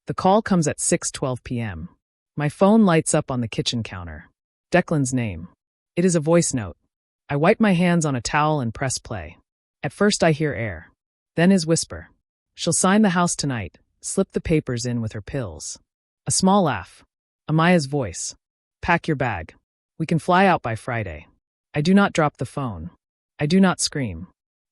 The call comes at 6:12 p.m. My phone lights up on the kitchen counter. Declan's name. It is a voice note. I wipe my hands on a towel and press play. At first I hear air. Then his whisper. She'll sign the house tonight, slip the papers in with her pills. A small laugh. Amaya's voice. Pack your bag. We can fly out by Friday. I do not drop the phone. I do not scream.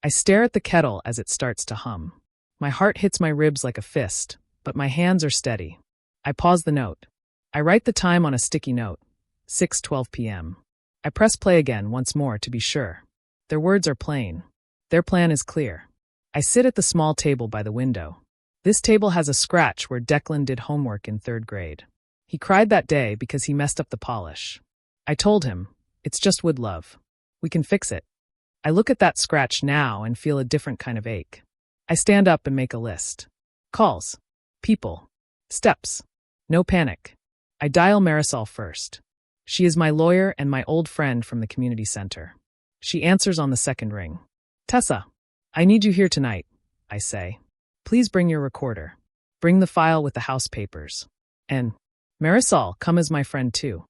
I stare at the kettle as it starts to hum. My heart hits my ribs like a fist, but my hands are steady. I pause the note. I write the time on a sticky note. 6:12 p.m. I press play again once more to be sure. Their words are plain. Their plan is clear. I sit at the small table by the window. This table has a scratch where Declan did homework in 3rd grade. He cried that day because he messed up the polish. I told him, it's just wood, love. We can fix it. I look at that scratch now and feel a different kind of ache. I stand up and make a list. Calls. People. Steps. No panic. I dial Marisol first. She is my lawyer and my old friend from the community center. She answers on the 2nd ring. Tessa, I need you here tonight, I say. Please bring your recorder. Bring the file with the house papers. And, Marisol, come as my friend too.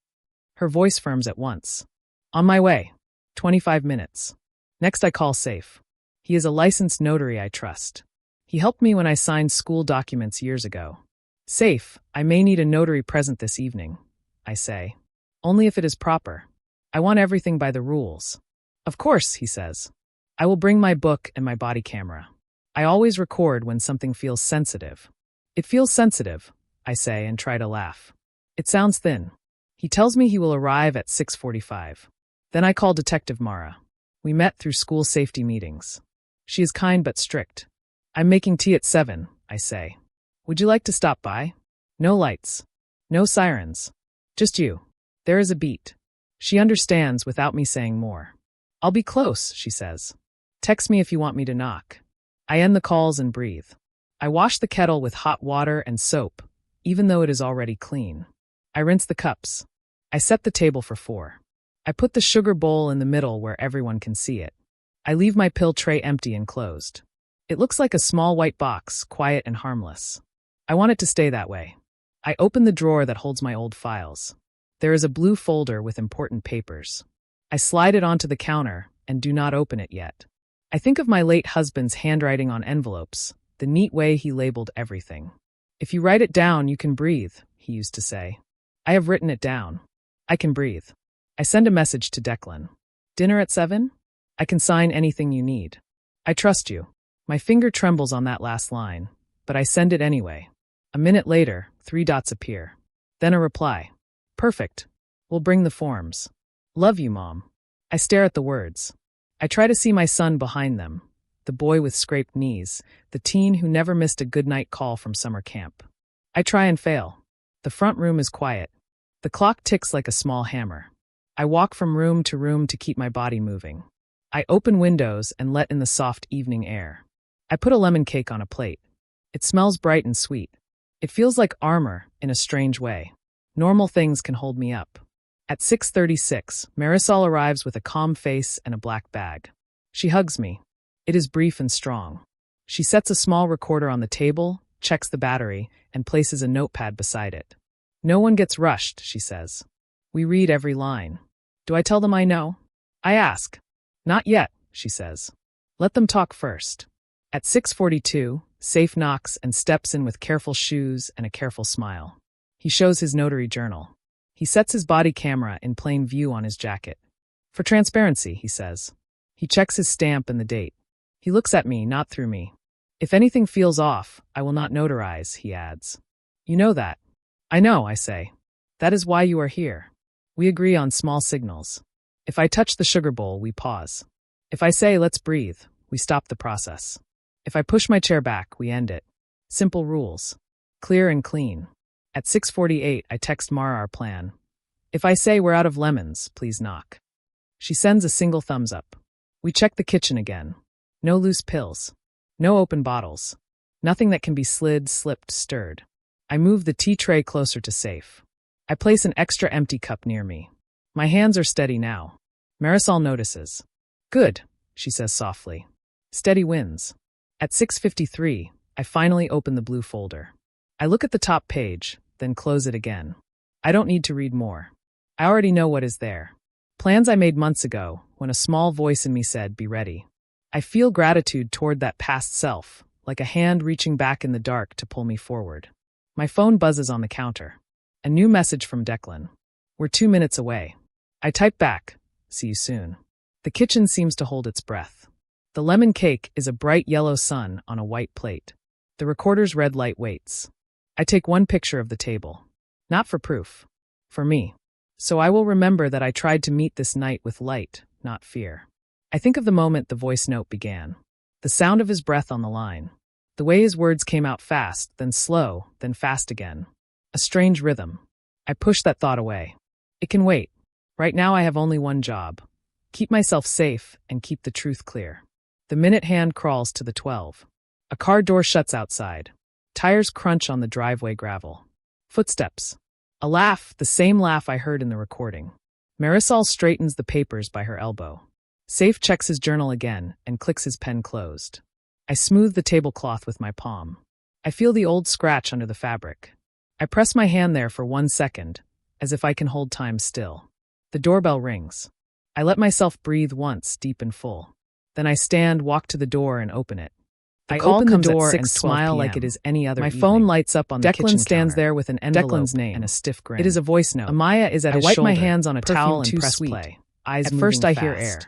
Her voice firms at once. On my way. 25 minutes. Next I call Safe. He is a licensed notary I trust. He helped me when I signed school documents years ago. Safe, I may need a notary present this evening, I say. Only if it is proper. I want everything by the rules. Of course, he says. I will bring my book and my body camera. I always record when something feels sensitive. It feels sensitive, I say and try to laugh. It sounds thin. He tells me he will arrive at 6:45. Then I call Detective Mara. We met through school safety meetings. She is kind but strict. I'm making tea at 7, I say. Would you like to stop by? No lights. No sirens. Just you. There is a beat. She understands without me saying more. I'll be close, she says. Text me if you want me to knock. I end the calls and breathe. I wash the kettle with hot water and soap, even though it is already clean. I rinse the cups. I set the table for 4. I put the sugar bowl in the middle where everyone can see it. I leave my pill tray empty and closed. It looks like a small white box, quiet and harmless. I want it to stay that way. I open the drawer that holds my old files. There is a blue folder with important papers. I slide it onto the counter and do not open it yet. I think of my late husband's handwriting on envelopes, the neat way he labeled everything. If you write it down, you can breathe, he used to say. I have written it down. I can breathe. I send a message to Declan. Dinner at 7? I can sign anything you need. I trust you. My finger trembles on that last line, but I send it anyway. A minute later, 3 dots appear. Then a reply. Perfect. We'll bring the forms. Love you, Mom. I stare at the words. I try to see my son behind them, the boy with scraped knees, the teen who never missed a goodnight call from summer camp. I try and fail. The front room is quiet. The clock ticks like a small hammer. I walk from room to keep my body moving. I open windows and let in the soft evening air. I put a lemon cake on a plate. It smells bright and sweet. It feels like armor in a strange way. Normal things can hold me up. At 6:36, Marisol arrives with a calm face and a black bag. She hugs me. It is brief and strong. She sets a small recorder on the table, checks the battery, and places a notepad beside it. No one gets rushed, she says. We read every line. Do I tell them I know? I ask. Not yet, she says. Let them talk first. At 6:42, Safe knocks and steps in with careful shoes and a careful smile. He shows his notary journal. He sets his body camera in plain view on his jacket. For transparency, he says. He checks his stamp and the date. He looks at me, not through me. If anything feels off, I will not notarize, he adds. You know that. I know, I say. That is why you are here. We agree on small signals. If I touch the sugar bowl, we pause. If I say, let's breathe, we stop the process. If I push my chair back, we end it. Simple rules. Clear and clean. At 6:48, I text Mara our plan. If I say we're out of lemons, please knock. She sends a single thumbs up. We check the kitchen again. No loose pills. No open bottles. Nothing that can be slid, slipped, stirred. I move the tea tray closer to Safe. I place an extra empty cup near me. My hands are steady now. Marisol notices. Good, she says softly. Steady wins. At 6:53, I finally open the blue folder. I look at the top page, then close it again. I don't need to read more. I already know what is there. Plans I made months ago, when a small voice in me said, "Be ready." I feel gratitude toward that past self, like a hand reaching back in the dark to pull me forward. My phone buzzes on the counter. A new message from Declan. "We're 2 minutes away." I type back, "See you soon." The kitchen seems to hold its breath. The lemon cake is a bright yellow sun on a white plate. The recorder's red light waits. I take one picture of the table. Not for proof. For me. So I will remember that I tried to meet this night with light, not fear. I think of the moment the voice note began. The sound of his breath on the line. The way his words came out fast, then slow, then fast again. A strange rhythm. I push that thought away. It can wait. Right now I have only one job. Keep myself safe and keep the truth clear. The minute hand crawls to the 12. A car door shuts outside. Tires crunch on the driveway gravel. Footsteps. A laugh, the same laugh I heard in the recording. Marisol straightens the papers by her elbow. Safe checks his journal again and clicks his pen closed. I smooth the tablecloth with my palm. I feel the old scratch under the fabric. I press my hand there for 1 second, as if I can hold time still. The doorbell rings. I let myself breathe once, deep and full. Then I stand, walk to the door, and open it. I open the door and smile like it is any other evening. My phone lights up on the kitchen counter. Declan stands there with an envelope Declan's name and a stiff grin. It is a voice note. Amaya is at his shoulder. I wipe my hands on a towel and press play. Eyes moving fast. At first I hear air.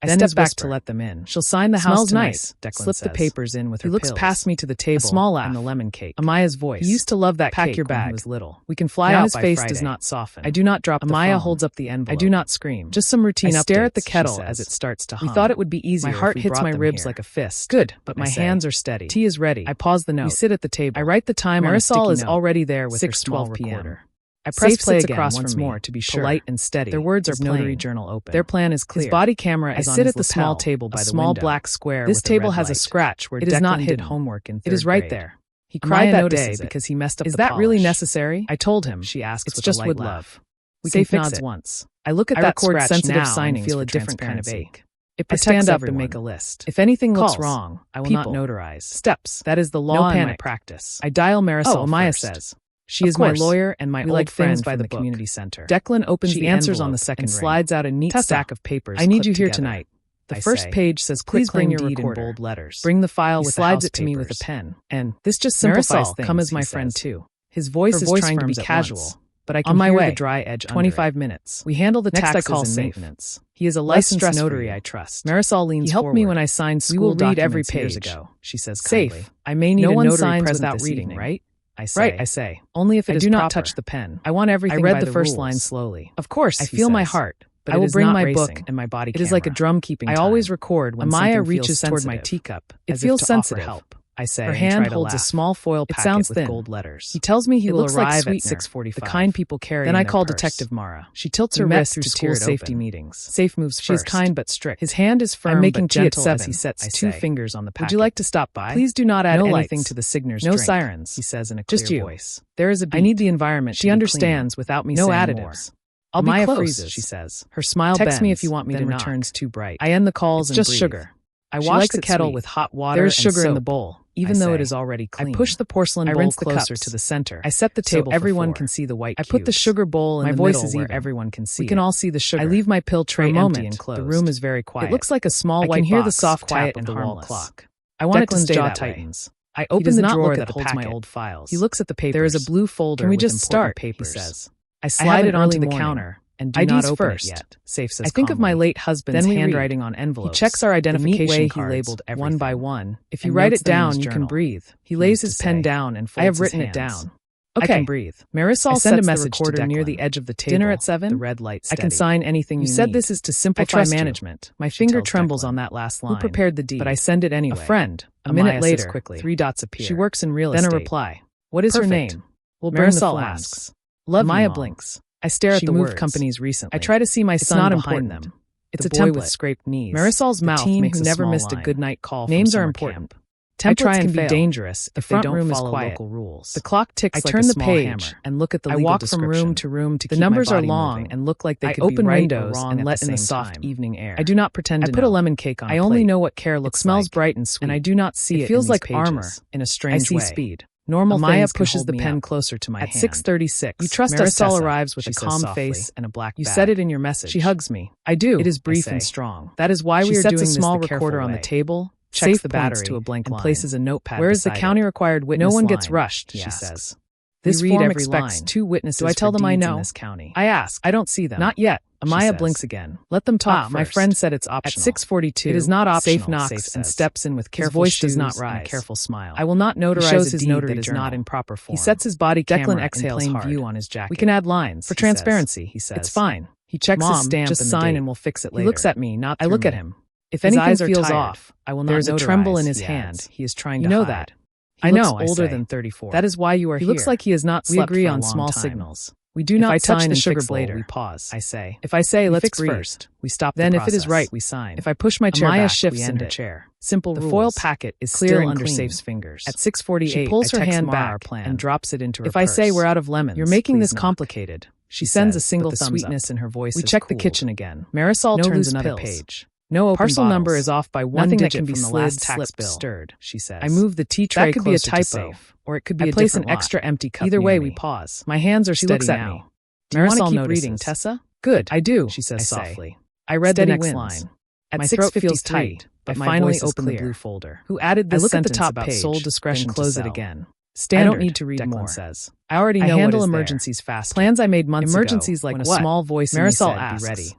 I step back to let them in. She'll sign the house tonight. Nice, Declan Slip the papers in with her pills. He looks past me to the table. A small laugh. And the lemon cake. Amaya's voice. He used to love that cake. Pack your bag. When he was little. We can fly out by Friday. His face does not soften. I do not drop the phone. Amaya holds up the envelope. I do not scream. Just some routine updates. I stare at the kettle as it starts to hum. We thought it would be easier. My heart hits my ribs like a fist. Good, but my hands are steady. Tea is ready. I pause the note. We sit at the table. I write the time on a sticky note. Marisol is already there with her small recorder. I press play again once more to be sure. Polite and steady. Their words are plain. Notary journal open. Their plan is clear. His body camera is on his lapel. I sit at the small table by the window. A small black square. This table has a scratch where Declan did homework in 3rd grade. It is right there. He cried that day because he messed up the polish. Is that really necessary? I told him. She asks with a light laugh. It's just wood love. We can fix it once. I look at that scratch now and feel a different kind of ache. It protects everyone. I stand up and make a list. If anything looks wrong, I will not notarize. Steps. That is the law in my practice. I dial Marisol. Amaya says. She is my lawyer and my old friend by the community center. Declan opens the answers on the second and slides out a neat stack of papers. I need you here tonight. The first page says, "Please bring your recorder." In bold letters. Bring the file with the house papers. He slides it to me with a pen. And this just simplifies things. Come as my friend too. His voice is trying to be casual, but I can hear the dry edge. 25 minutes. We handle the taxes and maintenance. He is a licensed notary I trust. Marisol leans forward. He helped me when I signed school documents every page years ago. She says kindly. Safe. I may need a notary present without reading, right? I say. Only if it is proper. I do not touch the pen. I want everything by the rules. I read the first line slowly. Of course, I feel my heart, but I will bring my book and my body camera. It is like a drum keeping time. I always record when Amaya reaches toward my teacup. It feels sensitive. Help. I say. Her hand holds a small foil packet with gold letters. He tells me he will arrive at 6:45. The kind people carry. Then I call Detective Mara. She tilts her wrist through school safety meetings. Safe moves first. She is kind but strict. His hand is firm but gentle as he sets 2 fingers on the packet. Would you like to stop by? Please do not add anything to the signer's drink. No sirens, he says in a clear voice. There is a beat. I need the environment. She understands without me saying more. No additives. I'll be close, freezes, she says. Her smile bends. Text me if you want me to knock. Returns too bright. I end the calls and breathe. Just sugar. I wash the kettle with hot water. There is sugar in the bowl, even though it is already clean. I push the porcelain bowl closer to the center. I set the table so everyone can see the white cubes. I put the sugar bowl in the middle where everyone can see. We can all see the sugar. I leave my pill tray empty and closed. The room is very quiet. It looks like a small white box. I can hear the soft tap of the wall clock. I want it to stay that way. I open the drawer that holds my old files. He looks at the papers. There is a blue folder. Can we just start? He says. I slide it onto the counter. And do not open it yet. Safe says I think of my late husband's handwriting on envelopes. He checks our identification cards, he labeled everything. One by one. If you write it down, you can breathe. He lays his pen down and folds I have written it down. Okay. I can breathe. Marisol sends a message to Declan. Near the edge of the table. Dinner at 7. The red light steady. I can sign anything you said this is to simplify management. My finger trembles on that last line. Who prepared the deed? But I send it anyway. A friend. A minute later, quickly. 3 dots appear. She works in real estate. Then a reply. What is her name? Marisol asks. Love Maya blinks. I stare at the moved companies recently. I try to see my son behind them. It's a template with scraped knees. Marisol's mouth makes a never missed a good night call. Names are important. Templates can be dangerous if they don't follow local rules. The clock ticks like a small hammer. I turn the page and look at the legal description. I walk from room to room to keep my body moving. The numbers are long and look like they could be right or wrong and let in the soft evening air. I do not pretend to know. I put a lemon cake on a plate. I only know what care looks like. It smells bright and sweet. And I do not see it. It feels like armor in a strange way. I see speed. Normal Amaya things can pushes hold the me pen up. closer to my At hand. 6:36, "You trust us, Marisol Tessa," arrives with she a says calm softly. face and a black "You bag. said it in your message." She hugs me. "I do." It is brief I and say. strong. "That is why She we are sets doing a small this the recorder careful on way. the table, Checks checks the the battery battery, to a blank and line. places a notepad "Where is the beside county-required it. witness No one line?" gets rushed, he she asks. says. This We read form every expects line. 2 witnesses Do I tell for them I deeds know? in this county. I ask. "I don't see them." Not yet, she Amaya says. blinks again. "Let them talk first." My friend said it's optional. At 6:42, It is not optional, Safe knocks Safe and says. steps in with His careful voice does shoes not and a rise. careful smile. I will not notarize He shows a his deed notary that is journal. not in proper form. He sets his body Declan camera in exhales plain hard. view on his jacket. We can add lines, "For he says. transparency," he says. It's fine. He checks Mom, his stamp just and the sign date. and we'll fix it He later. looks at me, not I through look me. at him. If His anything eyes are feels tired. off, I will not There's a notarize, tremble in his he hand. adds. He is trying You to know hide. that. He I looks know, I older say. than 34. That is why you are He here. looks like he has not We slept agree for a on long small time. signals. We do If not I touch sign the and sugar fix bowl, later. we pause. I say. If I say We let's fix breathe, first. We stop then the if it is process. right, we sign. If I push my chair Amaya back, shifts we in end her her chair. Simple The rules. foil packet is Clear still and under clean. Safe's fingers. At 6:48, She pulls her I text hand Mara our back plan and drops it into her If I say purse. we're out of lemons, You're making please this knock. complicated. She sends a says, single but the thumbs sweetness up. in her voice We is check the cooled. kitchen again. Marisol No turns loose another pills. page. No open Parcel bottles. number is off by one Nothing that digit can be from the slid, last tax slipped, bill. stirred, she says. I move the tea tray That could be a closer to typo, Safe. or it could be I a place an different lot. extra empty cup Either near way, me. we pause. My hands are She steady looks at now. me. Do you want to Marisol keep notices. reading, Tessa? Good. I do, she says I say. softly. I read Steady the next wins. line. At My 6:53, throat feels tight, but I my finally voice is open the clear. blue folder. Who added this I look at the sentence top about page, sole discretion then to close it sell? again. Standard, I don't need to read Declan more. says. I already I know handle what is emergencies there. faster. Plans I made months Emergencies ago, like when what? a small voice in me Marisol said, asks. "Be ready."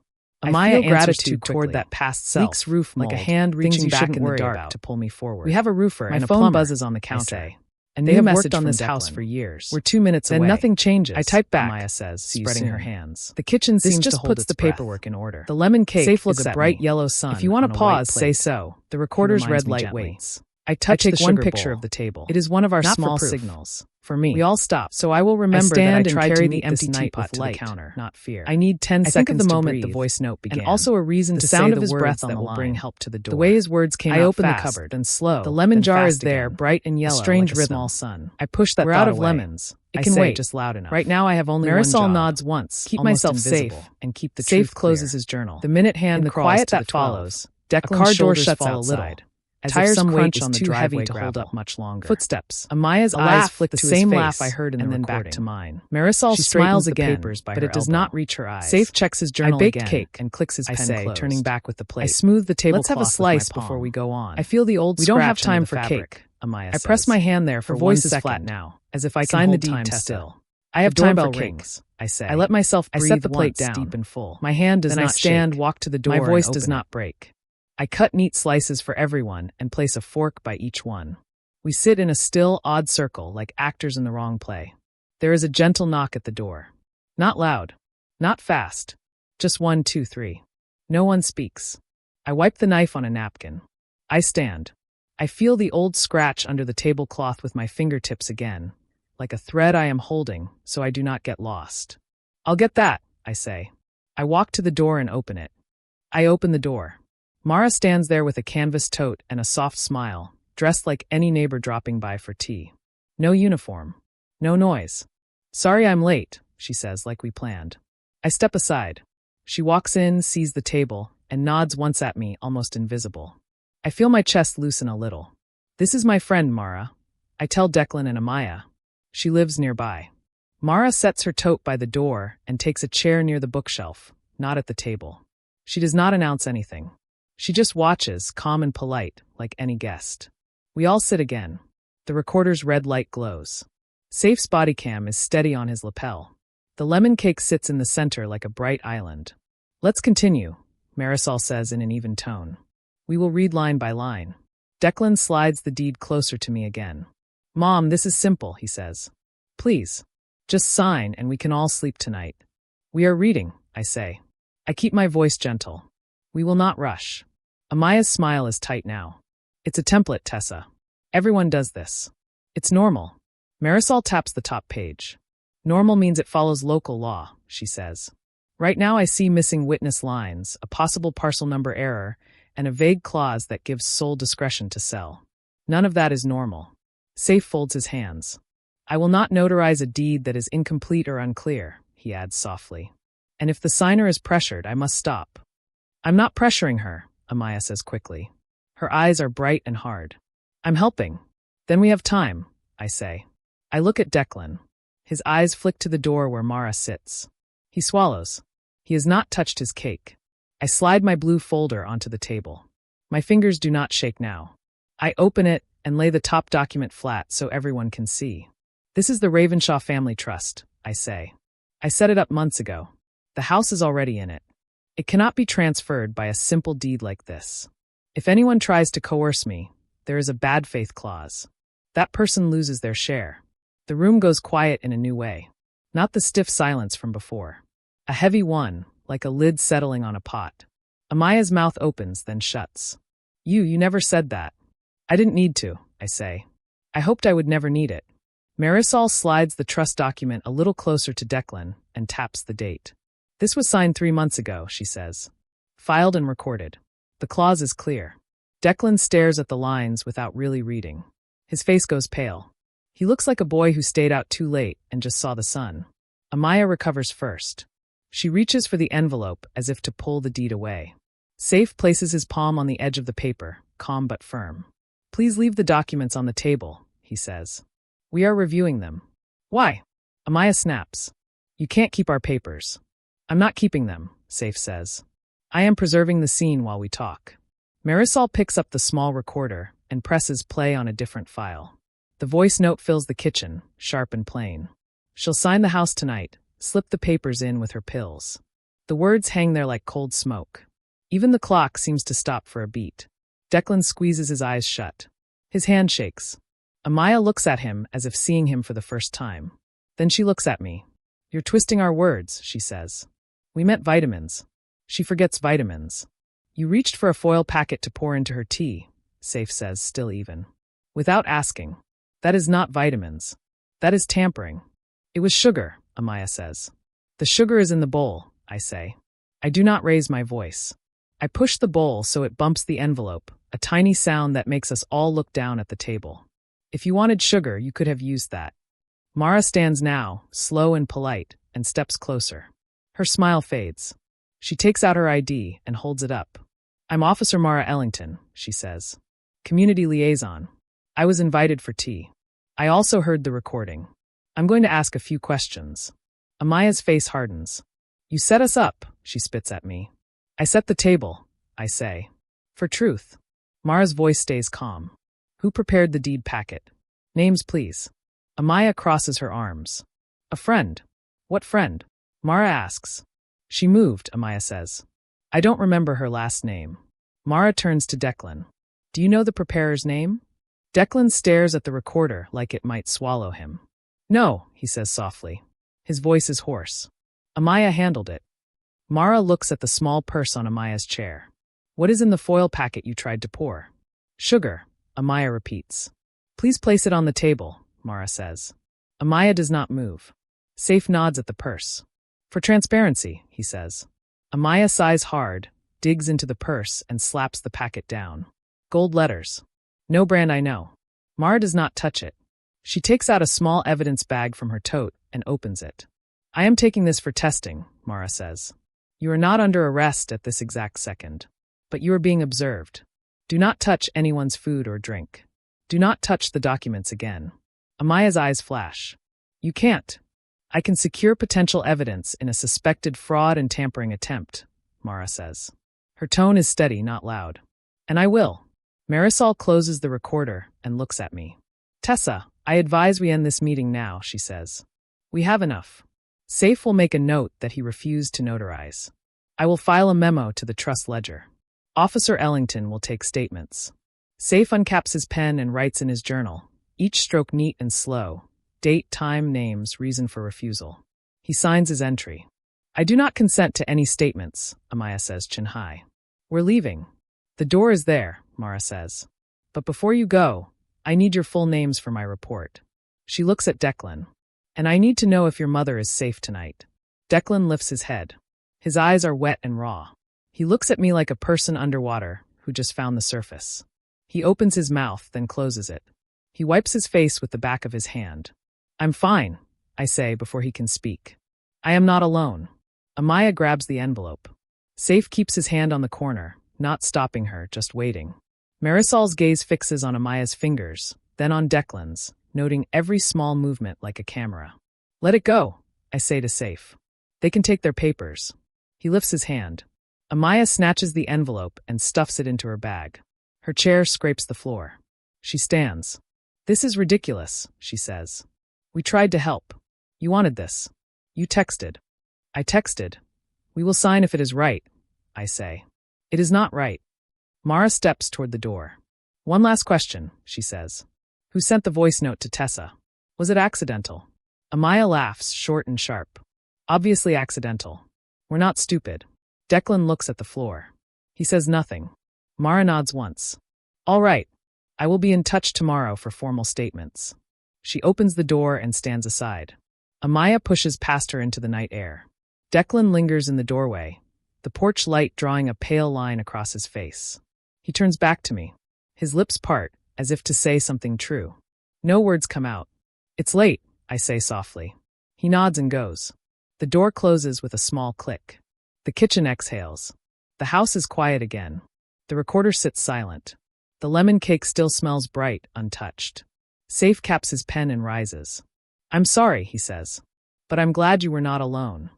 I Amaya feel answers gratitude too toward quickly. that past self, Leaks roof mold, like a hand things reaching you back shouldn't in the worry dark about. to pull me forward. We have a roofer My and a phone plumber, buzzes on the I counter. say. A They new have message worked on from this house Declan. for years. We're 2 minutes Then away. nothing changes. I type back, Amaya says, "See you spreading her soon." hands. The kitchen This seems just to hold puts its the breath. paperwork in order. The lemon cake Safe is looks a at bright me. yellow sun. If you want on to a white pause, say plate. so. The He recorder's reminds red me light gently. waits. I Touch take the one sugar picture bowl. of the table. It is one of our Not small for proof. signals. For me. We all stop. So I will remember stand that I and tried carry to the meet empty this night teapot with to the light, counter. not fear. I need 10 I think of seconds the to moment breathe. the voice note began. And also a reason the to sound say of the his words breath that on the will bring line. help to the door. The way his words came I out open the fast, cupboard, then slow. The lemon then jar fast is there, again. bright and yellow, A strange like a rhythm. small sun. I push that We're thought out of away. lemons. It I can say, wait. just loud enough. Right now I have only Marisol one job. nods once, Keep almost myself invisible, safe and keep the Safe truth closes clear. his journal. The minute hand In the crawls quiet to that the 12. follows, A Declan's car door shoulders shuts fall a a little. little. As Tires if some crunch weight is on the too driveway heavy to gravel. hold up much longer. Footsteps. Amaya's A eyes laugh, flick the to same his laugh face, I heard in and the then recording. back to mine. Marisol She smiles straightens the again, papers by but her it does elbow. not reach her eyes. Safe checks his journal I baked again cake and clicks his I pen say, closed. turning back with the plate. I smooth the tablecloth Let's have a slice with my palm. before we go on. I feel the old We don't have scratch time under for the fabric, cake. Amaya I says. press my hand there for Her 1 voice is second, flat now, as if I can sign the hold deed, time Tessa. still. I have The time for doorbell cake, rings. I say. I let myself I breathe set the plate once, down. deep and full. My hand does Then not I stand, shake. walk to the door, My voice and does open not it. break. I cut neat slices for everyone and place a fork by each one. We sit in a still, odd circle like actors in the wrong play. There is a gentle knock at the door. Not loud. Not fast. Just 1, 2, 3. No one speaks. I wipe the knife on a napkin. I stand. I feel the old scratch under the tablecloth with my fingertips again, like a thread I am holding, so I do not get lost. I'll get that, I say. I walk to the door and open it. I open the door. Mara stands there with a canvas tote and a soft smile, dressed like any neighbor dropping by for tea. No uniform. No noise. Sorry I'm late, she says, like we planned. I step aside. She walks in, sees the table, and nods once at me, almost invisible. I feel my chest loosen a little. This is my friend, Mara. I tell Declan and Amaya. She lives nearby. Mara sets her tote by the door and takes a chair near the bookshelf, not at the table. She does not announce anything. She just watches, calm and polite, like any guest. We all sit again. The recorder's red light glows. Safe's body cam is steady on his lapel. The lemon cake sits in the center like a bright island. Let's continue, Marisol says in an even tone. We will read line by line. Declan slides the deed closer to me again. Mom, this is simple, he says. Please. Just sign and we can all sleep tonight. We are reading, I say. I keep my voice gentle. We will not rush. Amaya's smile is tight now. It's a template, Tessa. Everyone does this. It's normal. Marisol taps the top page. Normal means it follows local law, she says. Right now I see missing witness lines, a possible parcel number error, and a vague clause that gives sole discretion to sell. None of that is normal. Safe folds his hands. I will not notarize a deed that is incomplete or unclear, he adds softly. And if the signer is pressured, I must stop. I'm not pressuring her, Amaya says quickly. Her eyes are bright and hard. I'm helping. Then we have time, I say. I look at Declan. His eyes flick to the door where Mara sits. He swallows. He has not touched his cake. I slide my blue folder onto the table. My fingers do not shake now. I open it and lay the top document flat so everyone can see. This is the Ravenshaw Family Trust, I say. I set it up months ago. The house is already in it. It cannot be transferred by a simple deed like this. If anyone tries to coerce me, there is a bad faith clause. That person loses their share. The room goes quiet in a new way. Not the stiff silence from before. A heavy one, like a lid settling on a pot. Amaya's mouth opens, then shuts. You never said that. I didn't need to, I say. I hoped I would never need it. Marisol slides the trust document a little closer to Declan and taps the date. This was signed 3 months ago, she says. Filed and recorded. The clause is clear. Declan stares at the lines without really reading. His face goes pale. He looks like a boy who stayed out too late and just saw the sun. Amaya recovers first. She reaches for the envelope as if to pull the deed away. Saif places his palm on the edge of the paper, calm but firm. Please leave the documents on the table, he says. We are reviewing them. Why? Amaya snaps. You can't keep our papers. I'm not keeping them, Saif says. I am preserving the scene while we talk. Marisol picks up the small recorder and presses play on a different file. The voice note fills the kitchen, sharp and plain. She'll sign the house tonight, slip the papers in with her pills. The words hang there like cold smoke. Even the clock seems to stop for a beat. Declan squeezes his eyes shut. His hand shakes. Amaya looks at him as if seeing him for the first time. Then she looks at me. You're twisting our words, she says. We meant vitamins. She forgets vitamins. You reached for a foil packet to pour into her tea, Saif says, still even. Without asking. That is not vitamins. That is tampering. It was sugar, Amaya says. The sugar is in the bowl, I say. I do not raise my voice. I push the bowl so it bumps the envelope, a tiny sound that makes us all look down at the table. If you wanted sugar, you could have used that. Mara stands now, slow and polite, and steps closer. Her smile fades. She takes out her ID and holds it up. I'm Officer Mara Ellington, she says. Community liaison. I was invited for tea. I also heard the recording. I'm going to ask a few questions. Amaya's face hardens. You set us up, she spits at me. I set the table, I say. For truth. Mara's voice stays calm. Who prepared the deed packet? Names, please. Amaya crosses her arms. A friend. What friend? Mara asks. She moved, Amaya says. I don't remember her last name. Mara turns to Declan. Do you know the preparer's name? Declan stares at the recorder like it might swallow him. No, he says softly. His voice is hoarse. Amaya handled it. Mara looks at the small purse on Amaya's chair. What is in the foil packet you tried to pour? Sugar, Amaya repeats. Please place it on the table, Mara says. Amaya does not move. Saif nods at the purse. For transparency, he says. Amaya sighs hard, digs into the purse, and slaps the packet down. Gold letters. No brand I know. Mara does not touch it. She takes out a small evidence bag from her tote and opens it. I am taking this for testing, Mara says. You are not under arrest at this exact second. But you are being observed. Do not touch anyone's food or drink. Do not touch the documents again. Amaya's eyes flash. You can't. I can secure potential evidence in a suspected fraud and tampering attempt, Mara says. Her tone is steady, not loud. And I will. Marisol closes the recorder and looks at me. Tessa, I advise we end this meeting now, she says. We have enough. Saif will make a note that he refused to notarize. I will file a memo to the trust ledger. Officer Ellington will take statements. Saif uncaps his pen and writes in his journal, each stroke neat and slow, date, time, names, reason for refusal. He signs his entry. I do not consent to any statements, Amaya says, chin high. We're leaving. The door is there, Mara says. But before you go, I need your full names for my report. She looks at Declan. And I need to know if your mother is safe tonight. Declan lifts his head. His eyes are wet and raw. He looks at me like a person underwater who just found the surface. He opens his mouth, then closes it. He wipes his face with the back of his hand. I'm fine, I say before he can speak. I am not alone. Amaya grabs the envelope. Saif keeps his hand on the corner, not stopping her, just waiting. Marisol's gaze fixes on Amaya's fingers, then on Declan's, noting every small movement like a camera. Let it go, I say to Saif. They can take their papers. He lifts his hand. Amaya snatches the envelope and stuffs it into her bag. Her chair scrapes the floor. She stands. This is ridiculous, she says. We tried to help. You wanted this. You texted. I texted. We will sign if it is right, I say. It is not right. Mara steps toward the door. One last question, she says. Who sent the voice note to Tessa? Was it accidental? Amaya laughs, short and sharp. Obviously accidental. We're not stupid. Declan looks at the floor. He says nothing. Mara nods once. All right. I will be in touch tomorrow for formal statements. She opens the door and stands aside. Amaya pushes past her into the night air. Declan lingers in the doorway, the porch light drawing a pale line across his face. He turns back to me. His lips part, as if to say something true. No words come out. It's late, I say softly. He nods and goes. The door closes with a small click. The kitchen exhales. The house is quiet again. The recorder sits silent. The lemon cake still smells bright, untouched. Saif caps his pen and rises. I'm sorry, he says. But I'm glad you were not alone.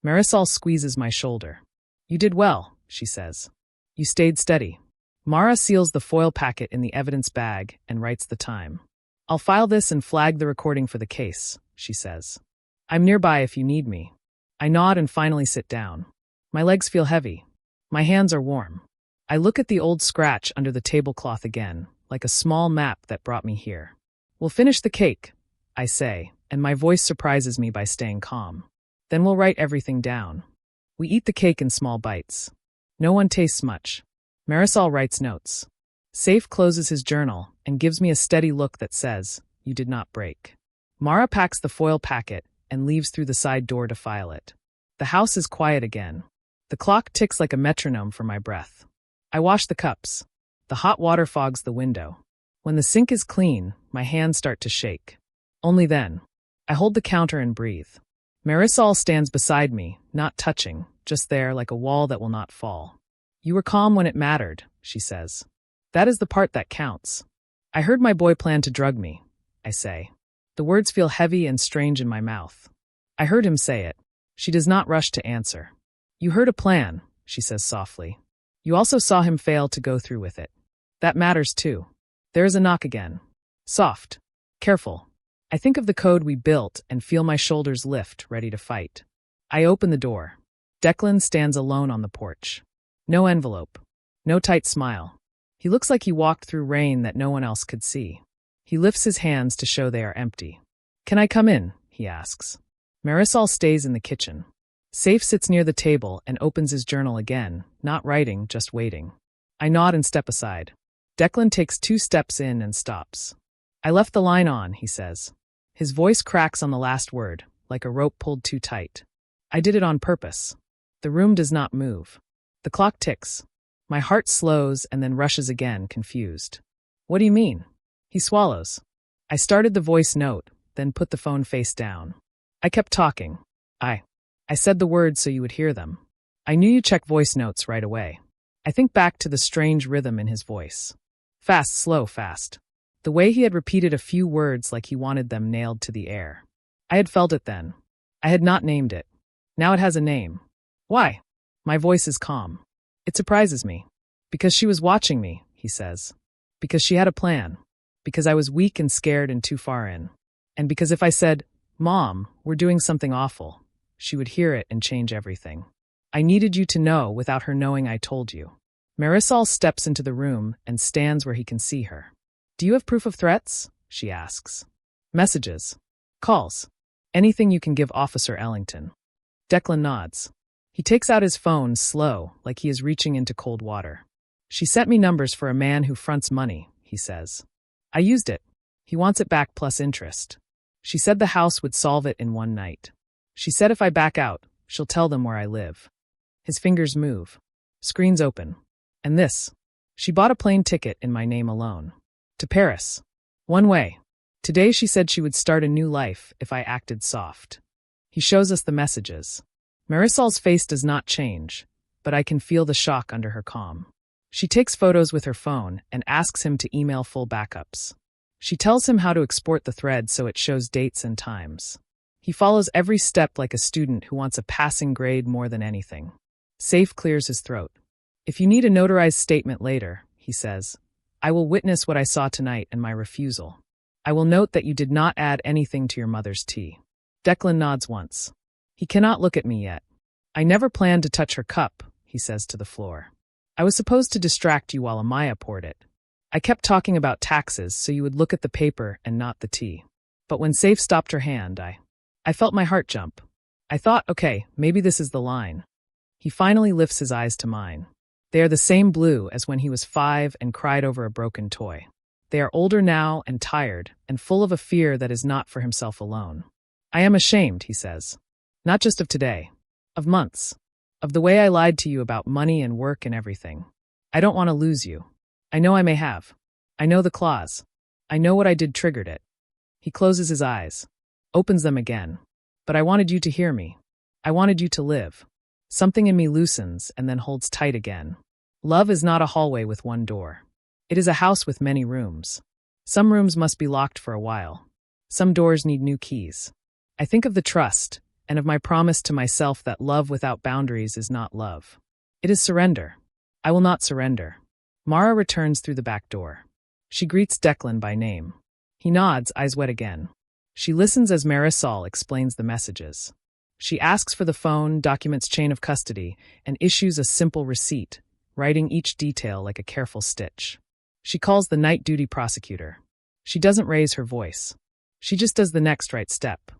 Marisol squeezes my shoulder. You did well, she says. You stayed steady. Mara seals the foil packet in the evidence bag and writes the time. I'll file this and flag the recording for the case, she says. I'm nearby if you need me. I nod and finally sit down. My legs feel heavy. My hands are warm. I look at the old scratch under the tablecloth again, like a small map that brought me here. We'll finish the cake, I say, and my voice surprises me by staying calm. Then we'll write everything down. We eat the cake in small bites. No one tastes much. Marisol writes notes. Saif closes his journal and gives me a steady look that says, you did not break. Mara packs the foil packet and leaves through the side door to file it. The house is quiet again. The clock ticks like a metronome for my breath. I wash the cups. The hot water fogs the window. When the sink is clean, my hands start to shake. Only then. I hold the counter and breathe. Marisol stands beside me, not touching, just there like a wall that will not fall. You were calm when it mattered, she says. That is the part that counts. I heard my boy plan to drug me, I say. The words feel heavy and strange in my mouth. I heard him say it. She does not rush to answer. You heard a plan, she says softly. You also saw him fail to go through with it. That matters too. There is a knock again. Soft. Careful. I think of the code we built and feel my shoulders lift, ready to fight. I open the door. Declan stands alone on the porch. No envelope. No tight smile. He looks like he walked through rain that no one else could see. He lifts his hands to show they are empty. Can I come in? He asks. Marisol stays in the kitchen. Saif sits near the table and opens his journal again, not writing, just waiting. I nod and step aside. Declan takes 2 steps in and stops. I left the line on, he says. His voice cracks on the last word, like a rope pulled too tight. I did it on purpose. The room does not move. The clock ticks. My heart slows and then rushes again, confused. What do you mean? He swallows. I started the voice note, then put the phone face down. I kept talking. I said the words so you would hear them. I knew you check voice notes right away. I think back to the strange rhythm in his voice. Fast, slow, fast. The way he had repeated a few words like he wanted them nailed to the air. I had felt it then. I had not named it. Now it has a name. Why? My voice is calm. It surprises me. Because she was watching me, he says. Because she had a plan. Because I was weak and scared and too far in. And because if I said, Mom, we're doing something awful, she would hear it and change everything. I needed you to know without her knowing I told you. Marisol steps into the room and stands where he can see her. Do you have proof of threats? She asks. Messages. Calls. Anything you can give Officer Ellington. Declan nods. He takes out his phone, slow, like he is reaching into cold water. She sent me numbers for a man who fronts money, he says. I used it. He wants it back plus interest. She said the house would solve it in one night. She said if I back out, she'll tell them where I live. His fingers move. Screens open. And this. She bought a plane ticket in my name alone. To Paris. One way. Today she said she would start a new life if I acted soft. He shows us the messages. Marisol's face does not change, but I can feel the shock under her calm. She takes photos with her phone and asks him to email full backups. She tells him how to export the thread so it shows dates and times. He follows every step like a student who wants a passing grade more than anything. Safe clears his throat. If you need a notarized statement later, he says, I will witness what I saw tonight and my refusal. I will note that you did not add anything to your mother's tea. Declan nods once. He cannot look at me yet. I never planned to touch her cup, he says to the floor. I was supposed to distract you while Amaya poured it. I kept talking about taxes so you would look at the paper and not the tea. But when Safe stopped her hand, I felt my heart jump. I thought, okay, maybe this is the line. He finally lifts his eyes to mine. They are the same blue as when he was 5 and cried over a broken toy. They are older now and tired and full of a fear that is not for himself alone. I am ashamed, he says. Not just of today, of months, of the way I lied to you about money and work and everything. I don't want to lose you. I know I may have. I know the clause. I know what I did triggered it. He closes his eyes, opens them again. But I wanted you to hear me. I wanted you to live. Something in me loosens and then holds tight again. Love is not a hallway with one door. It is a house with many rooms. Some rooms must be locked for a while. Some doors need new keys. I think of the trust and of my promise to myself that love without boundaries is not love. It is surrender. I will not surrender. Mara returns through the back door. She greets Declan by name. He nods, eyes wet again. She listens as Marisol explains the messages. She asks for the phone, documents chain of custody, and issues a simple receipt, writing each detail like a careful stitch. She calls the night duty prosecutor. She doesn't raise her voice. She just does the next right step.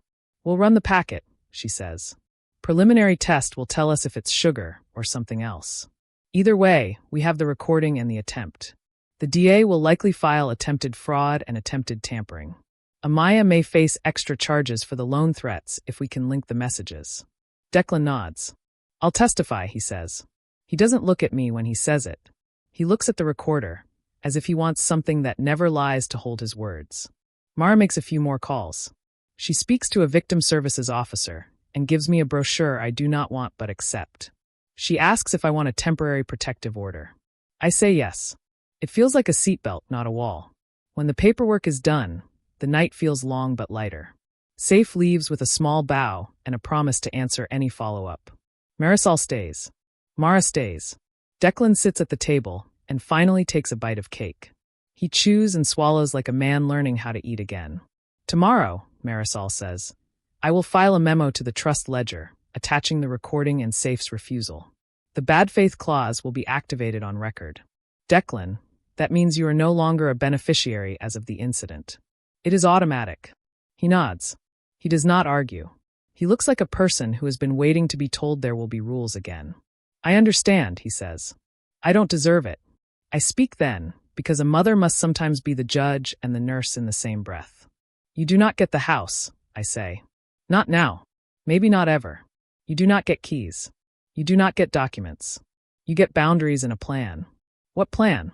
We'll run the packet, she says. Preliminary test will tell us if it's sugar or something else. Either way, we have the recording and the attempt. The DA will likely file attempted fraud and attempted tampering. Amaya may face extra charges for the loan threats if we can link the messages. Declan nods. I'll testify, he says. He doesn't look at me when he says it. He looks at the recorder, as if he wants something that never lies to hold his words. Mara makes a few more calls. She speaks to a victim services officer and gives me a brochure I do not want but accept. She asks if I want a temporary protective order. I say yes. It feels like a seatbelt, not a wall. When the paperwork is done, the night feels long but lighter. Safe leaves with a small bow and a promise to answer any follow-up. Marisol stays. Mara stays. Declan sits at the table and finally takes a bite of cake. He chews and swallows like a man learning how to eat again. Tomorrow, Marisol says, I will file a memo to the trust ledger, attaching the recording and Safe's refusal. The bad faith clause will be activated on record. Declan, that means you are no longer a beneficiary as of the incident. It is automatic. He nods. He does not argue. He looks like a person who has been waiting to be told there will be rules again. I understand, he says. I don't deserve it. I speak then, because a mother must sometimes be the judge and the nurse in the same breath. You do not get the house, I say. Not now. Maybe not ever. You do not get keys. You do not get documents. You get boundaries and a plan. What plan?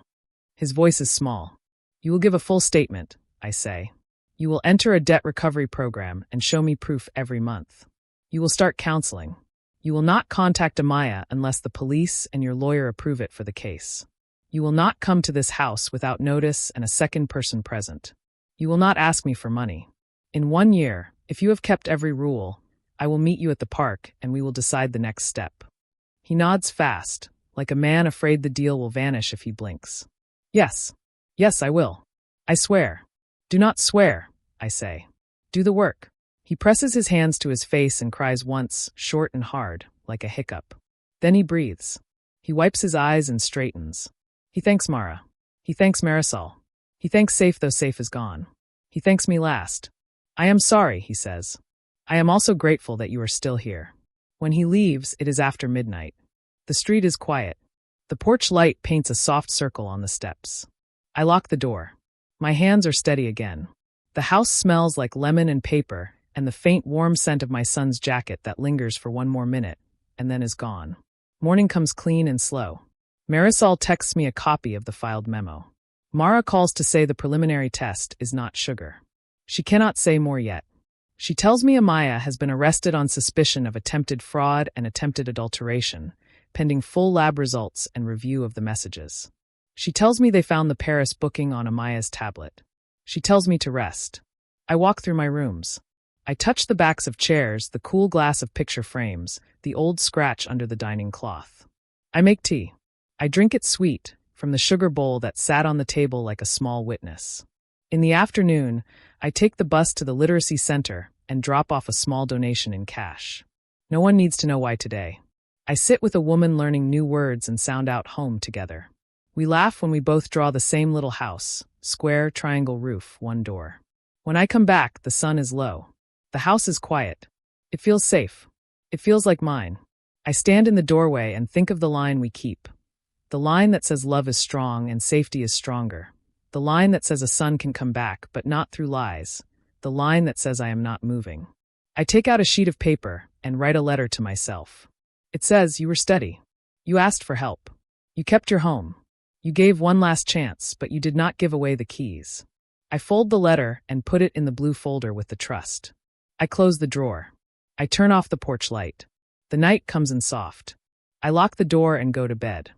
His voice is small. You will give a full statement, I say. You will enter a debt recovery program and show me proof every month. You will start counseling. You will not contact Amaya unless the police and your lawyer approve it for the case. You will not come to this house without notice and a second person present. You will not ask me for money. In 1 year, if you have kept every rule, I will meet you at the park and we will decide the next step. He nods fast, like a man afraid the deal will vanish if he blinks. Yes. Yes, I will. I swear. Do not swear, I say. Do the work. He presses his hands to his face and cries once, short and hard, like a hiccup. Then he breathes. He wipes his eyes and straightens. He thanks Mara. He thanks Marisol. He thanks Safe though Safe is gone. He thanks me last. I am sorry, he says. I am also grateful that you are still here. When he leaves, it is after midnight. The street is quiet. The porch light paints a soft circle on the steps. I lock the door. My hands are steady again. The house smells like lemon and paper and the faint warm scent of my son's jacket that lingers for 1 more minute and then is gone. Morning comes clean and slow. Marisol texts me a copy of the filed memo. Mara calls to say the preliminary test is not sugar. She cannot say more yet. She tells me Amaya has been arrested on suspicion of attempted fraud and attempted adulteration, pending full lab results and review of the messages. She tells me they found the Paris booking on Amaya's tablet. She tells me to rest. I walk through my rooms. I touch the backs of chairs, the cool glass of picture frames, the old scratch under the dining cloth. I make tea. I drink it sweet, from the sugar bowl that sat on the table like a small witness. In the afternoon, I take the bus to the literacy center and drop off a small donation in cash. No one needs to know why today. I sit with a woman learning new words and sound out home together. We laugh when we both draw the same little house, square, triangle roof, one door. When I come back, the sun is low. The house is quiet. It feels safe. It feels like mine. I stand in the doorway and think of the line we keep. The line that says love is strong and safety is stronger. The line that says a son can come back, but not through lies. The line that says I am not moving. I take out a sheet of paper and write a letter to myself. It says, you were steady. You asked for help. You kept your home. You gave one last chance, but you did not give away the keys. I fold the letter and put it in the blue folder with the trust. I close the drawer. I turn off the porch light. The night comes in soft. I lock the door and go to bed.